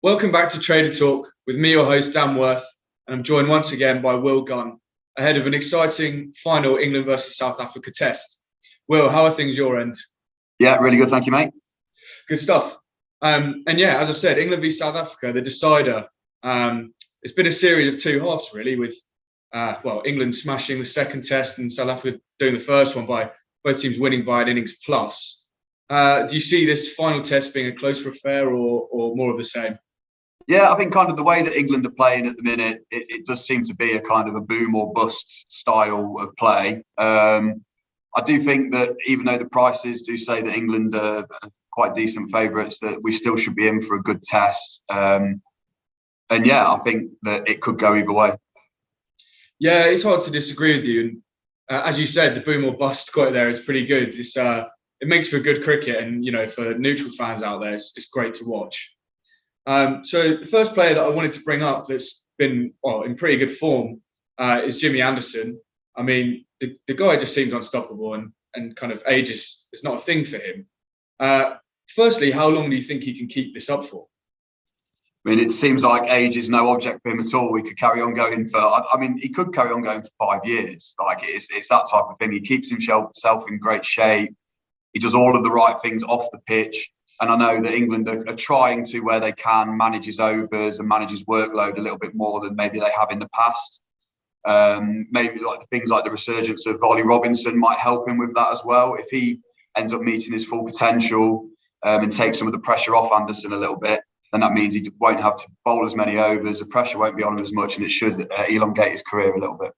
Welcome back to Trader Talk with me, your host, Dan Worth, and I'm joined once again by Will Gunn, ahead of an exciting final England versus South Africa test. Will, how are things your end? Yeah, really good. Thank you, mate. Good stuff. As I said, England v South Africa, the decider. It's been a series of two halves, really, with England smashing the second test and South Africa doing the first one by both teams winning by an innings plus. Do you see this final test being a closer affair or more of the same? Yeah, I think kind of the way that England are playing at the minute, it does seem to be a kind of a boom or bust style of play. I do think that even though the prices do say that England are quite decent favourites, that we still should be in for a good test. I think that it could go either way. Yeah, it's hard to disagree with you. And as you said, the boom or bust quote there is pretty good. It makes for good cricket, and for neutral fans out there, it's great to watch. So the first player that I wanted to bring up that's been in pretty good form is Jimmy Anderson. I mean, the guy just seems unstoppable and kind of age is not a thing for him. Firstly, how long do you think he can keep this up for? I mean, it seems like age is no object for him at all. He could carry on going he could carry on going for 5 years. Like it's that type of thing. He keeps himself in great shape. He does all of the right things off the pitch. And I know that England are trying to, where they can, manage his overs and manage his workload a little bit more than maybe they have in the past. Maybe like things like the resurgence of Ollie Robinson might help him with that as well. If he ends up meeting his full potential and takes some of the pressure off Anderson a little bit, then that means he won't have to bowl as many overs. The pressure won't be on him as much, and it should elongate his career a little bit.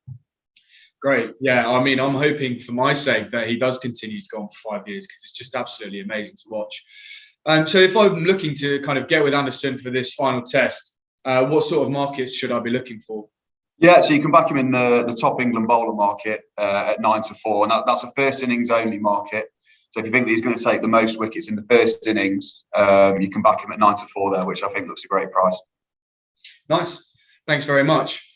Great. Yeah, I mean, I'm hoping for my sake that he does continue to go on for 5 years because it's just absolutely amazing to watch. So if I'm looking to kind of get with Anderson for this final test, what sort of markets should I be looking for? Yeah, so you can back him in the top England bowler market at 9-4, and that's a first innings only market. So if you think that he's going to take the most wickets in the first innings, you can back him at 9-4 there, which I think looks a great price. Nice. Thanks very much.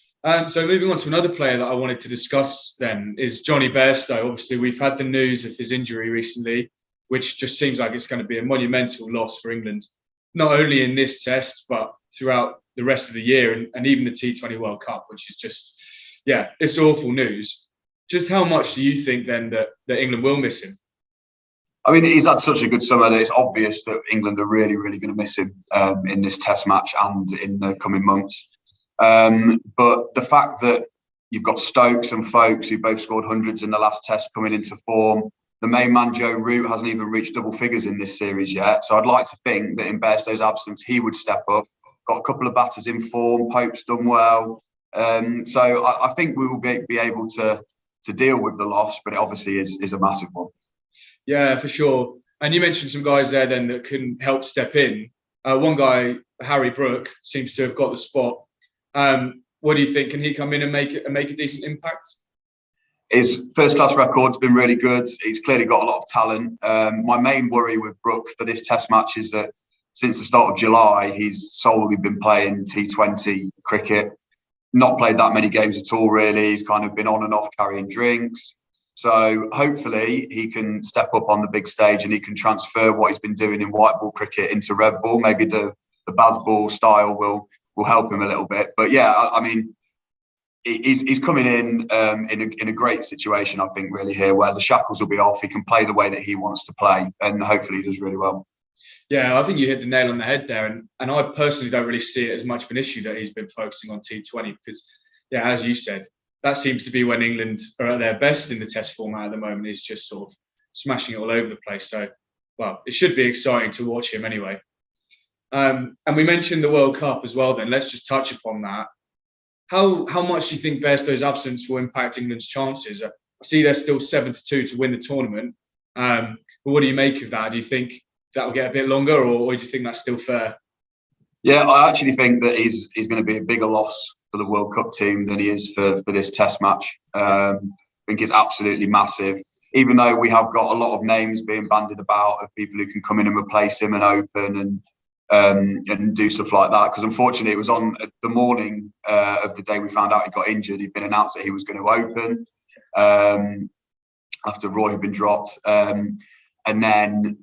So moving on to another player that I wanted to discuss then is Johnny Bairstow. Obviously, we've had the news of his injury recently, which just seems like it's going to be a monumental loss for England, not only in this test, but throughout the rest of the year and even the T20 World Cup, which is just, it's awful news. Just how much do you think then that England will miss him? I mean, he's had such a good summer that it's obvious that England are really, really going to miss him in this test match and in the coming months. But the fact that you've got Stokes and Folkes, who both scored hundreds in the last test, coming into form. The main man, Joe Root, hasn't even reached double figures in this series yet. So I'd like to think that in Bairstow's absence, he would step up. Got a couple of batters in form. Pope's done well. So I think we will be able to deal with the loss, but it obviously is a massive one. Yeah, for sure. And you mentioned some guys there then that can help step in. One guy, Harry Brook, seems to have got the spot. What do you think? Can he come in and make a decent impact? His first-class record's been really good. He's clearly got a lot of talent. My main worry with Brook for this test match is that since the start of July, he's solely been playing T20 cricket, not played that many games at all, really. He's kind of been on and off carrying drinks. So hopefully he can step up on the big stage and he can transfer what he's been doing in white ball cricket into red ball. Maybe the Baz ball style will help him a little bit. But yeah, I mean, he's coming in a great situation, I think, really here, where the shackles will be off. He can play the way that he wants to play, and hopefully he does really well. Yeah, I think you hit the nail on the head there, and I personally don't really see it as much of an issue that he's been focusing on T20 because, as you said, that seems to be when England are at their best in the Test format at the moment. Is just sort of smashing it all over the place. So, it should be exciting to watch him anyway. And we mentioned the World Cup as well. Then let's just touch upon that. How much do you think Bairstow's absence will impact England's chances? I see they're still 7-2 to win the tournament. But what do you make of that? Do you think that will get a bit longer, or do you think that's still fair? Yeah, I actually think that he's going to be a bigger loss for the World Cup team than he is for this Test match. I think it's absolutely massive. Even though we have got a lot of names being bandied about of people who can come in and replace him and open and do stuff like that. Because unfortunately, it was on the morning of the day we found out he got injured. He'd been announced that he was going to open after Roy had been dropped. And then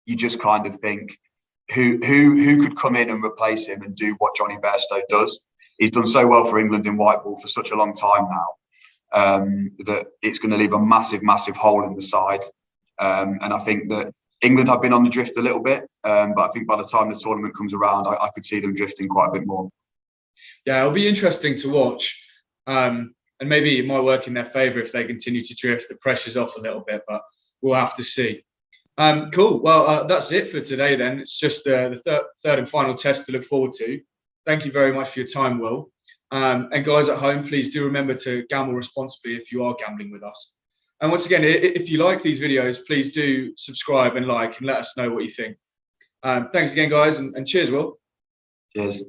you just kind of think, who could come in and replace him and do what Johnny Bairstow does. He's done so well for England in white ball for such a long time now that it's going to leave a massive, massive hole in the side. And I think that England have been on the drift a little bit, but I think by the time the tournament comes around, I could see them drifting quite a bit more. Yeah, it'll be interesting to watch. And maybe it might work in their favour if they continue to drift. The pressure's off a little bit, but we'll have to see. Cool. Well, that's it for today then. It's just the third and final test to look forward to. Thank you very much for your time, Will. And guys at home, please do remember to gamble responsibly if you are gambling with us. And once again, if you like these videos, please do subscribe and like and let us know what you think. Thanks again, guys, and cheers, Will. Cheers.